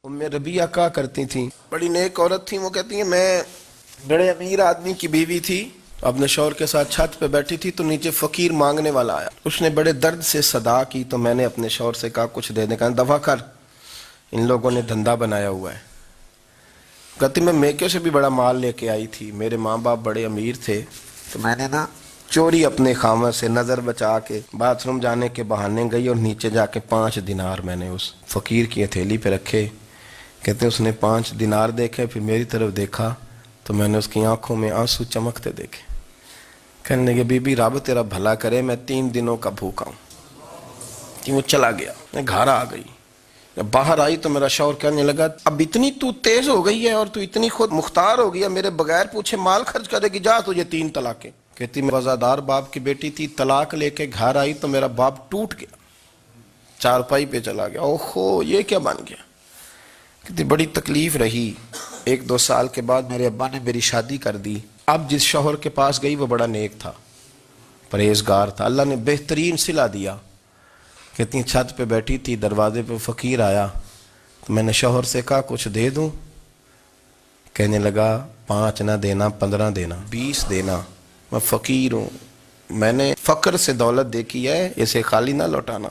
ام ربیہ کہا کرتی تھیں، بڑی نیک عورت تھی، وہ کہتی ہیں میں بڑے امیر آدمی کی بیوی تھی، اپنے شوہر کے ساتھ چھت پہ بیٹھی تھی تو نیچے فقیر مانگنے والا آیا، اس نے بڑے درد سے صدا کی تو میں نے اپنے شوہر سے کہا کچھ دے دیں، کہا دفع کر، ان لوگوں نے دھندا بنایا ہوا ہے۔ کہتی میں میکے سے بھی بڑا مال لے کے آئی تھی، میرے ماں باپ بڑے امیر تھے تو میں نے چوری اپنے خامہ سے نظر بچا کے باتھ روم جانے کے بہانے گئی اور نیچے جا کے 5 دینار میں نے اس فقیر کی ہتھیلی پہ رکھے۔ کہتے اس نے 5 دینار دیکھے، پھر میری طرف دیکھا تو میں نے اس کی آنکھوں میں آنسو چمکتے دیکھے۔ کہنے لگے بی بی رب تیرا بھلا کرے، میں 3 دنوں کا بھوکا ہوں۔ کہ وہ چلا گیا، میں گھر آ گئی، جب باہر آئی تو میرا شوہر کہنے لگا اب اتنی تو تیز ہو گئی ہے اور تو اتنی خود مختار ہو گئی ہے، میرے بغیر پوچھے مال خرچ کرے گی، جا تجھے 3 طلاقیں۔ کہتی میں وزادار باپ کی بیٹی تھی، طلاق لے کے گھر آئی تو میرا باپ ٹوٹ گیا، چارپائی پہ چلا گیا، اوہو یہ کیا بن گیا۔ کہتی بڑی تکلیف رہی، 1-2 سال کے بعد میرے ابا نے میری شادی کر دی۔ اب جس شوہر کے پاس گئی وہ بڑا نیک تھا، پرہیزگار تھا، اللہ نے بہترین صلہ دیا۔ کہتی چھت پہ بیٹھی تھی، دروازے پہ فقیر آیا تو میں نے شوہر سے کہا کچھ دے دوں؟ کہنے لگا 5 نہ دینا، 15 دینا، 20 دینا، میں فقیر ہوں، میں نے فقر سے دولت دیکھی ہے، اسے خالی نہ لوٹانا۔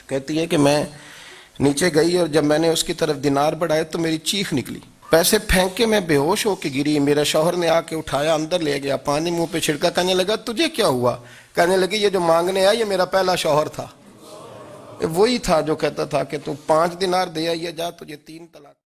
کہتی ہے کہ میں نیچے گئی اور جب میں نے اس کی طرف دینار بڑھائے تو میری چیخ نکلی، پیسے پھینک کے میں بے ہوش ہو کے گری، میرا شوہر نے آ کے اٹھایا، اندر لے گیا، پانی منہ پہ چھڑکا، کہنے لگا تجھے کیا ہوا؟ کہنے لگی یہ جو مانگنے آیا یہ میرا پہلا شوہر تھا، وہی تھا جو کہتا تھا کہ تو 5 دینار دے آئیے، جا تجھے 3 طلاق۔